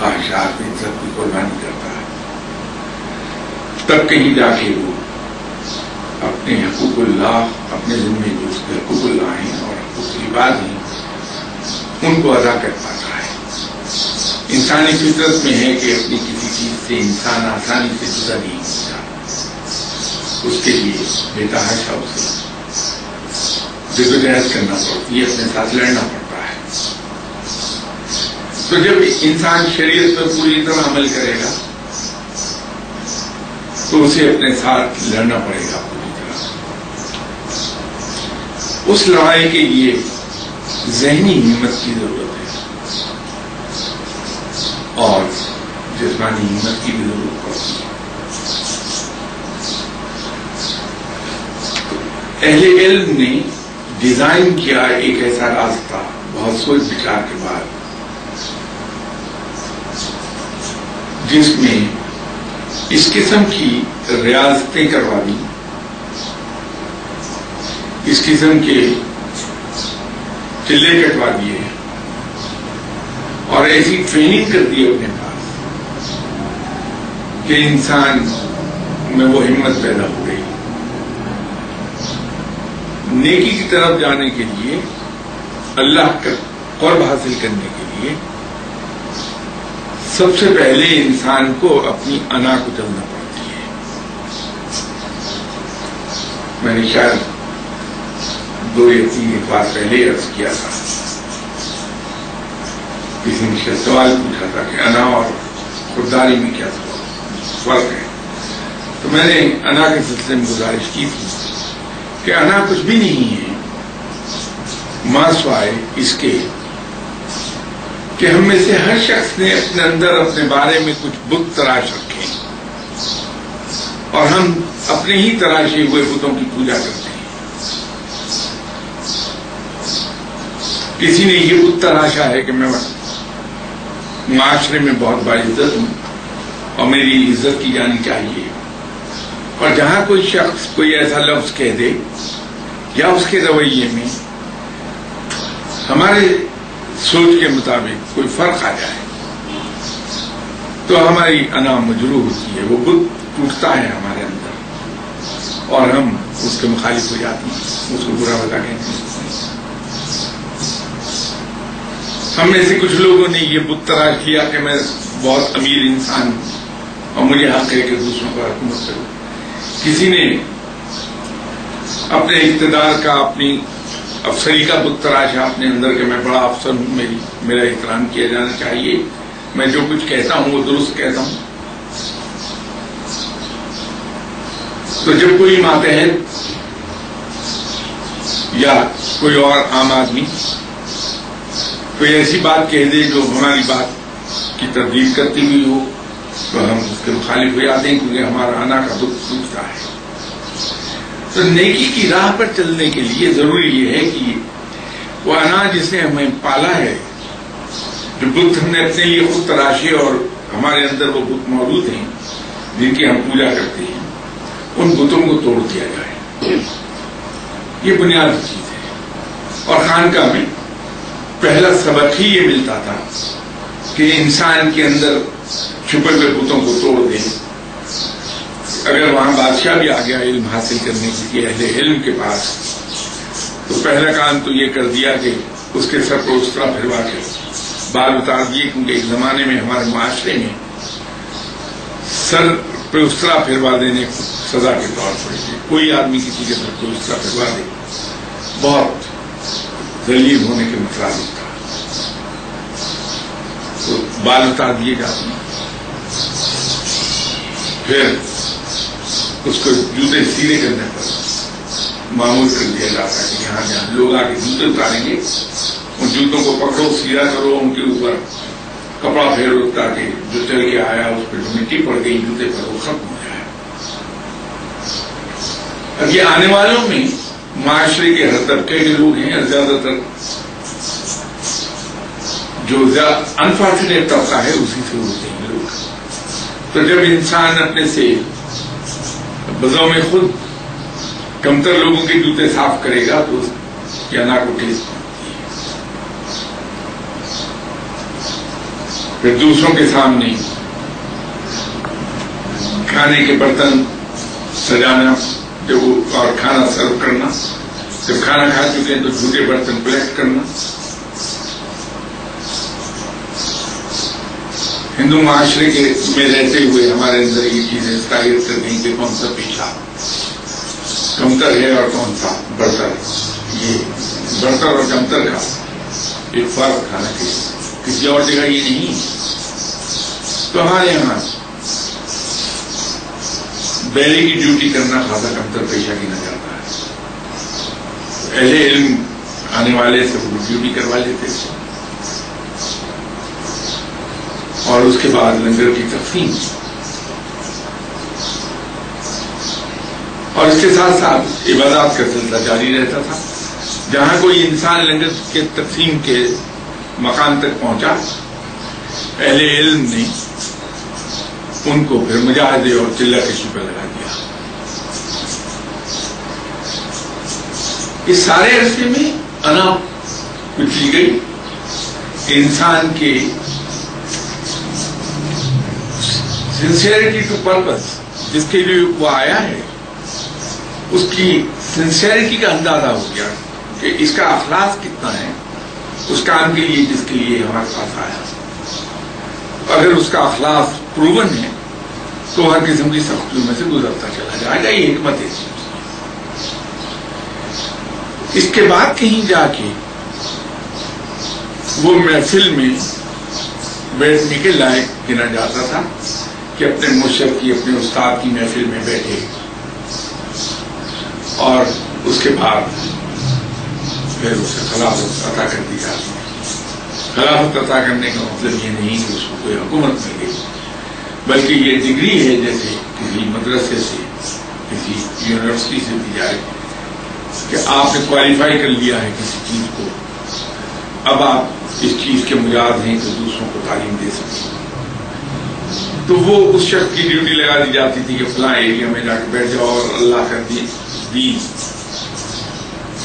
خواہشات ان سب کی قربانی کرتا ہے، تب کہیں جا کے وہ اپنے حقوق اللہ، اپنے ذمے جو اس کے حقوق اللہ ہیں اور حقوق العباد ہیں ان کو ادا کر پاتا ہے۔ انسانی فطرت میں ہے کہ اپنی کسی چیز سے انسان آسانی سے جدا نہیں ہوتا، اس کے لیے بے تحاشا اسے جدوجہد کرنا پڑتی ہے، اپنے ساتھ لڑنا پڑتا ہے۔ تو جب انسان شریعت پر پوری طرح عمل کرے گا تو اسے اپنے ساتھ لڑنا پڑے گا پوری طرح۔ اس لڑائی کے لیے ذہنی ہمت کی ضرورت ہے اور جسمانی ہمت کی بھی ضرورت پڑتی ہے۔ اہل علم نے ڈیزائن کیا ایک ایسا راستہ بہت سوچ بچار کے بعد، جس میں اس قسم کی ریاضتیں کروا دی، اس قسم کے چلے کٹوا دیے اور ایسی ٹریننگ کر دی اپنے پاس کہ انسان میں وہ ہمت پیدا ہو گئی۔ نیکی کی طرف جانے کے لیے، اللہ کا قرب حاصل کرنے کے لیے سب سے پہلے انسان کو اپنی انا کو چلنا پڑتی ہے۔ میں نے شاید 2 یا 3 بار پہلے عرض کیا تھا، کسی نے شاید سوال پوچھا تھا کہ انا اور خودداری میں کیا فرق ہے، تو میں نے انا کے سلسلے میں گزارش کی تھی کہ انا کچھ بھی نہیں ہے ماں سوائے اس کے کہ ہم میں سے ہر شخص نے اپنے اندر اپنے بارے میں کچھ بت تراش رکھے اور ہم اپنے ہی تراشے ہوئے بتوں کی پوجا کرتے ہیں۔ کسی نے یہ بت تراشا ہے کہ میں معاشرے میں بہت باعزت ہوں اور میری عزت کی جانی چاہیے، اور جہاں کوئی شخص کوئی ایسا لفظ کہہ دے یا اس کے رویے میں ہمارے سوچ کے مطابق کوئی فرق آ جائے تو ہماری انا مجروح ہوتی ہے، وہ بت ٹوٹتا ہے ہمارے اندر اور ہم اس کے مخالف ہو جاتے ہیں، اس کو برا بھلا کہتے ہیں۔ ہم میں سے کچھ لوگوں نے یہ بت تراش کیا کہ میں بہت امیر انسان ہوں اور مجھے حق ہے کہ دوسروں پر حکومت کروں۔ کسی نے اپنے اقتدار کا، اپنی افسری کا بت تراشا اپنے اندر کہ میں بڑا افسر ہوں، میرا احترام کیا جانا چاہیے، میں جو کچھ کہتا ہوں وہ درست کہتا ہوں۔ تو جب کوئی ماتحت یا کوئی اور عام آدمی کوئی ایسی بات کہہ دے جو ہماری بات کی تردید کرتی ہوئی ہو تو ہم اس کے مخالف ہو جاتے ہیں، کیونکہ ہمارا انا کا بت ٹوٹتا ہے۔ تو نیکی کی راہ پر چلنے کے لیے ضروری یہ ہے کہ وہ انا جس نے ہمیں پالا ہے، جو بت ہم نے اپنے لیے خود تراشے اور ہمارے اندر وہ بت موجود ہیں جن کی ہم پوجا کرتے ہیں، ان بتوں کو توڑ دیا جائے۔ یہ بنیادی چیز ہے۔ اور خانقاہ میں پہلا سبق ہی یہ ملتا تھا کہ انسان کے اندر چھپے ہوئے بتوں کو توڑ دیں۔ اگر وہاں بادشاہ بھی آ گیا علم حاصل کرنے کے لیے اہل علم کے پاس، تو پہلا کام تو یہ کر دیا کہ اس کے سر کو اس طرح پھروا کے بال اتار دیے، کیونکہ ایک زمانے میں ہمارے معاشرے میں سر پہ اس طرح پھروا دینے کو سزا کے طور پر کوئی آدمی کسی کے سر کو اس طرح پھروا دے بہت ذلیل ہونے کے مطابق تھا، تو بال اتار دیے جاتے ہیں۔ پھر اس کو جوتے سیدھے کرنے پر معمول کر دیا جاتا ہے کہ یہاں جہاں لوگ آ کے جوتے اتاریں گے ان جوتوں کو پکڑو، سیدھا کرو، ان کے اوپر کپڑا پھیرو تاکہ جو چل کے آیا اس پہ جو مٹی پڑ گئی جوتے پر وہ ختم ہو جائے۔ اب یہ آنے والوں میں معاشرے کے ہر طبقے کے لوگ ہیں، زیادہ تر جو انفارچونیٹ طبقہ ہے اسی سے ہوتے ہیں لوگ۔ تو جب انسان اپنے سے بذو میں خود کمتر لوگوں کے جوتے صاف کرے گا تو اس کی انا کو ٹھیس پہنچتی ہے۔ پھر دوسروں کے سامنے کھانے کے برتن سجانا اور کھانا سرو کرنا، جب کھانا کھا چکے ہیں تو جھوٹے برتن کلیکٹ کرنا. ہندو معاشرے کے میں رہتے ہوئے ہمارے اندر یہ چیزیں تعریف کر گئی کہ کون سا پیچھا کمتر ہے اور کون سا برتر ہے. یہ برتر اور کمتر کا ایک فرق تھا، کسی اور جگہ یہ نہیں. تو ہمارے یہاں بیلے کی ڈیوٹی کرنا خاصا کمتر پیشہ گنا جاتا ہے. اہل علم آنے والے سے وہ ڈیوٹی کروا لیتے تھے اور اس کے بعد لنگر کی تقسیم، اور اس کے ساتھ ساتھ عبادات کا سلسلہ جاری رہتا تھا. جہاں کوئی انسان لنگر کے تقسیم کے مقام تک پہنچا، اہل علم نے ان کو پھر مجاہدے اور چلہ کشی پر لگا دیا. اس سارے عرصے میں انا کچلی گئی. انسان کے سنسیئرٹی ٹو پرپز، جس کے لیے وہ آیا ہے، اس کی سنسیئرٹی کا اندازہ ہو گیا کہ اس کا اخلاص کتنا ہے اس کام کے لیے جس کے لیے ہمارے پاس آیا. اگر اس کا اخلاص پروون ہے تو ہر قسم کی سختیوں میں سے گزرتا چلا جائے گا. یہ حکمت ہے. اس کے بعد کہیں جا کے وہ محفل میں بیٹھنے کے لائق گنا جاتا تھا کہ اپنے مرشد کی، اپنے استاد کی محفل میں بیٹھے اور اس کے بعد پھر اسے خلافت عطا کر دی جاتی. خلافت عطا کرنے کا مطلب یہ نہیں کہ اس کو کوئی حکومت مل گئی، بلکہ یہ ڈگری ہے جیسے کسی مدرسے سے، کسی یونیورسٹی سے دی جائے کہ آپ نے کوالیفائی کر لیا ہے کسی چیز کو، اب آپ اس چیز کے مجاز ہیں کہ دوسروں کو تعلیم دے سکیں. تو وہ اس شخص کی ڈیوٹی لگا دی جاتی تھی کہ فلاں ایریا میں جا کے بیٹھ جاؤ اور اللہ کا دین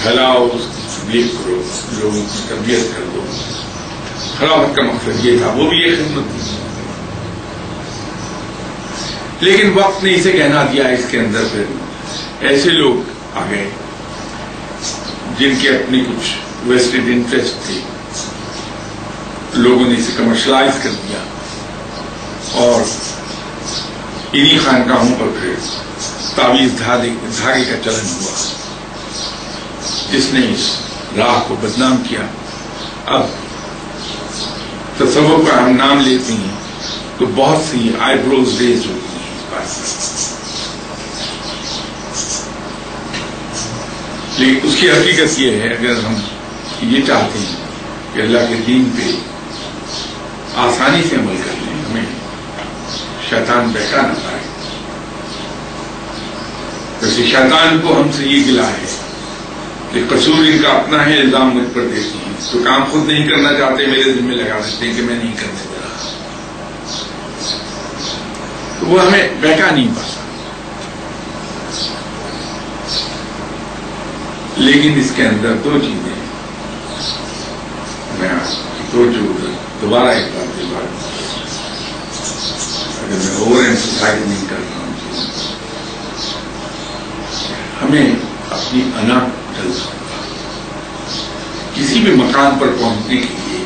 پھیلاؤ، اس کی تبلیغ کرو، لوگوں کی تربیت کر دو. خلافت کا مقصد یہ تھا، وہ بھی ایک خدمت تھی. لیکن وقت نے اسے کہنا دیا. اس کے اندر پھر ایسے لوگ آ گئے جن کے اپنی کچھ ویسٹڈ انٹرسٹ تھے. لوگوں نے اسے کمرشلائز کر دیا اور انہی خانقاہوں پر پھر تعویذ دھاگے کا چلن ہوا جس نے اس راہ کو بدنام کیا. اب تصوف کا ہم نام لیتے ہیں تو بہت سی آئی بروز ریز ہوتی ہیں اس بات پر، لیکن اس کی حقیقت یہ ہے اگر ہم یہ چاہتے ہیں کہ اللہ کے دین پہ آسانی سے عمل کر لیں، ہمیں شیطان بہکا نہ پائے. ویسے شیطان کو ہم سے یہ گلا ہے کہ قصور ان کا اپنا ہے، الزام مجھ پر دیتی ہیں، تو کام خود نہیں کرنا چاہتے میرے ذمہ لگا دیتے ہیں کہ میں نہیں کرنے دے رہا. تو وہ ہمیں بہکا نہیں پاتا. لیکن اس کے اندر دو چیزیں ہیں، میں دو جو دوبارہ ایک بار اگر میں اوور ایمفسائز نہیں کر رہا ہوں، ہمیں اپنی انا کسی بھی مقام پر پہنچنے کے لیے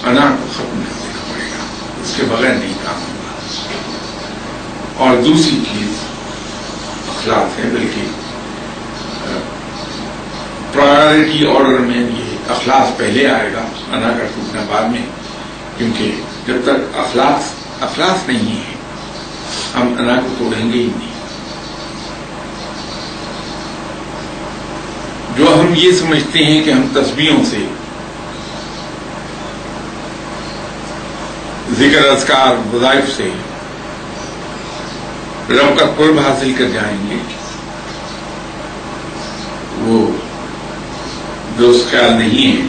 انا کو ختم کر دینا پڑے گا، اس کے بغیر نہیں کام ہوگا. اور دوسری چیز اخلاق ہے، بلکہ پرائیورٹی آرڈر میں یہ اخلاص پہلے آئے گا، انا کا ٹوٹنا بعد میں، کیونکہ جب تک اخلاص نہیں ہے ہم انا کو توڑیں گے ہی نہیں. جو ہم یہ سمجھتے ہیں کہ ہم تسبیحوں سے، ذکر اذکار وظائف سے رب کا قرب حاصل کر جائیں گے، وہ درست خیال نہیں ہے.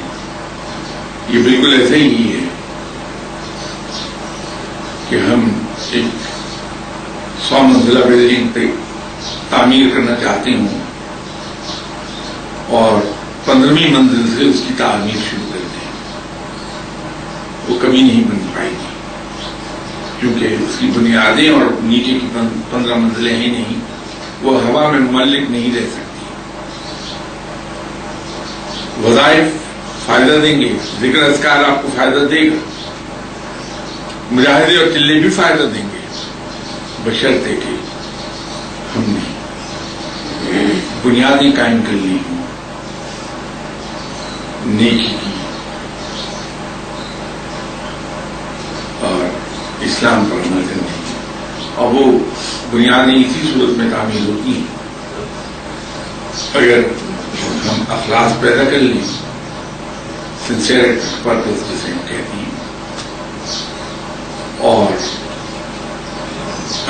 یہ بالکل ایسے ہی ہے کہ ہم ایک 100 منزلہ بلڈنگ پہ تعمیر کرنا چاہتے ہوں اور 15ویں منزل سے اس کی تعمیر شروع کر دیں، وہ کبھی نہیں بن پائے گی. کیونکہ اس کی بنیادیں اور نیچے کی 15 منزلیں ہی نہیں، وہ ہوا میں معلق نہیں رہ سکتی۔ وظائف فائدہ دیں گے، ذکر اذکار آپ کو فائدہ دے گا، مجاہدے اور چلے بھی فائدہ دیں گے، بشرطے کہ ہم نے بنیادیں قائم کر لی ہوں نیکی کی اور اسلام پر عمل کرنے کی، اور وہ بنیادیں اسی صورت میں تعمیر ہوتی ہیں اگر ہم اخلاص پیدا کر لیں، سنسیئر پرپس جسے ہم کہتے ہیں، اور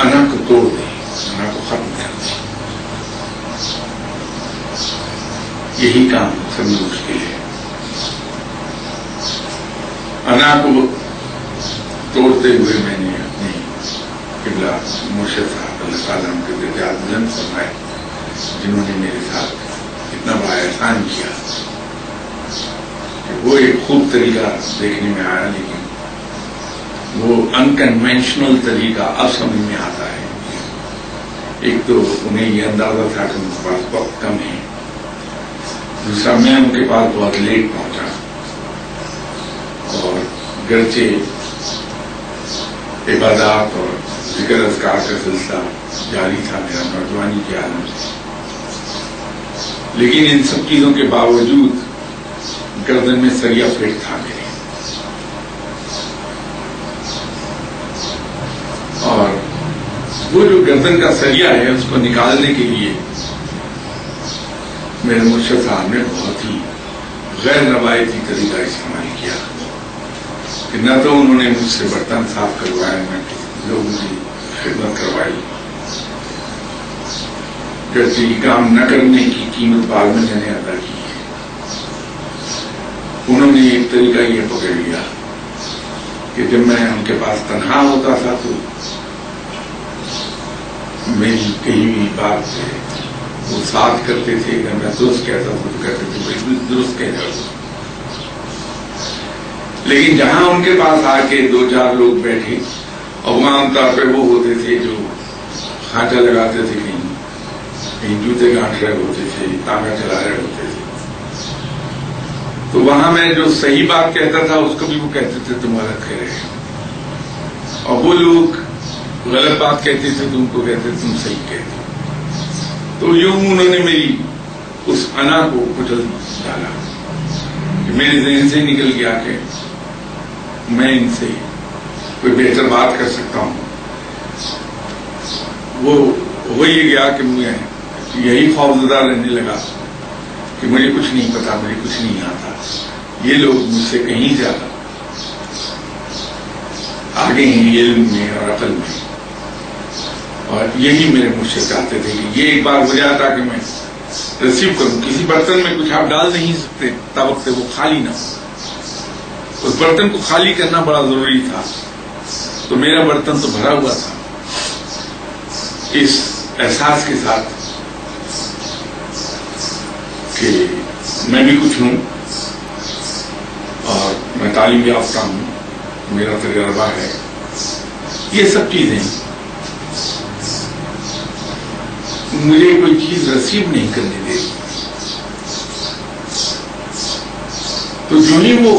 انا کو توڑ دیں، انا کو ختم کر دیں۔ یہی کام سب سے مشکل ہے۔ انا کو توڑتے ہوئے میں نے اپنے قبلہ مرشد صاحب اللہ تعالیٰ ان کے درجات بلند فرمائے، جنہوں نے میرے ساتھ اتنا بڑا احسان کیا کہ وہ ایک خوب طریقہ دیکھنے میں آیا، لیکن وہ انکنونشنل طریقہ اب سمجھ میں آتا ہے۔ ایک تو انہیں یہ اندازہ تھا کہ ان کے پاس وقت کم ہے، دوسرا میں ان کے پاس بہت لیٹ پہنچا، اور گرچہ عبادات اور ذکر اذکار کا سلسلہ جاری تھا میرا نوجوانی کے عالم سے، لیکن ان سب چیزوں کے باوجود گردن میں سریا فٹ تھا میرے، اور وہ جو گردن کا سریا ہے اس کو نکالنے کے لیے میرے مرشد صاحب نے بہت ہی غیر روایتی طریقہ استعمال کیا کہ نہ تو انہوں نے مجھ سے برتن صاف کروائے، نہ لوگوں کی خدمت کروائی، گرچہ یہ کام نہ کرنے کی قیمت بعد میں میں نے ادا کی ہے۔ انہوں نے ایک طریقہ یہ پکڑ لیا کہ جب میں ان کے پاس تنہا ہوتا تھا تو میری کہی ہوئی بات سے وہ ساتھ کرتے تھے، اگر میں درست کہتا تھا تو کہتے تھے بالکل درست کہہ جاؤ، لیکن جہاں ان کے پاس آ کے 2-4 لوگ بیٹھے اور وہاں عام طور پہ وہ ہوتے تھے جو کھانچا لگاتے تھے، کہیں جوتے گانٹ رہے ہوتے تھے، تانگا چلا رہے ہوتے تھے، تو وہاں میں جو صحیح بات کہتا تھا اس کو بھی وہ کہتے تھے تم غلط کہہ رہے ہو، اور وہ لوگ غلط بات کہتے تھے تو ان کو کہتے تھے تم صحیح کہتے۔ تو یوں انہوں نے میری اس انا کو کچل ڈالا کہ میرے ذہن سے نکل گیا کہ میں ان سے کوئی بہتر بات کر سکتا ہوں۔ وہ ہو یہ گیا کہ مجھے یہی خوف زدہ رہنے لگا کہ مجھے کچھ نہیں پتا، مجھے کچھ نہیں آتا، یہ لوگ مجھ سے کہیں زیادہ آگے ہیں علم میں اور عقل میں، اور یہی میرے مرشد چاہتے تھے کہ یہ ایک بار ہو جاتا کہ میں ریسیو کروں۔ کسی برتن میں کچھ آپ ڈال نہیں سکتے تب وقت وہ خالی نہ ہو، اس برتن کو خالی کرنا بڑا ضروری تھا، تو میرا برتن تو بھرا ہوا تھا اس احساس کے ساتھ کہ میں بھی کچھ ہوں اور میں تعلیم یافتہ ہوں، میرا تجربہ ہے، یہ سب چیزیں مجھے کوئی چیز رسیو نہیں کرنے دے، تو جو ہی وہ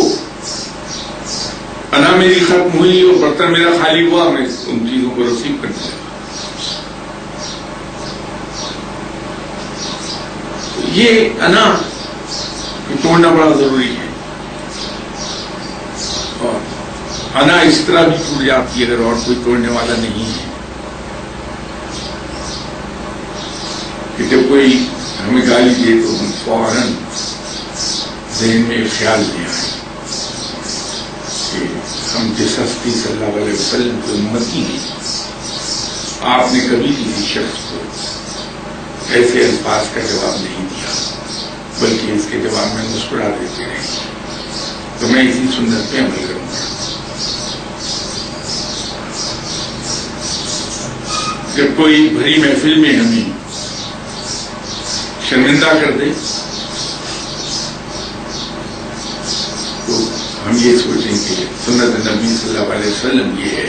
انا میری ختم ہوئی اور برتن میرا خالی ہوا، میں ان چیزوں کو رسیو کرنے لگا۔ یہ انا توڑنا بڑا ضروری ہے، اور انا اس طرح بھی ٹوٹ جاتی ہے اگر اور کوئی توڑنے والا نہیں ہے کہ جب کوئی ہمیں گالی دے تو ہم فوراً ذہن میں خیال لے آئے کہ ہم جس ہستی صلی اللہ علیہ وسلم کی امتی ہیں، آپ نے کبھی کسی شخص کو ایسے الفاظ کا جواب نہیں دیا، بلکہ اس کے جواب میں مسکرا دیتے رہے، تو میں اسی سنت پہ عمل کروں گا۔ جب کوئی بھری محفل میں ہمیں شرمندہ کر دے تو ہم یہ سوچیں کہ سنت نبی صلی اللہ علیہ وسلم یہ ہے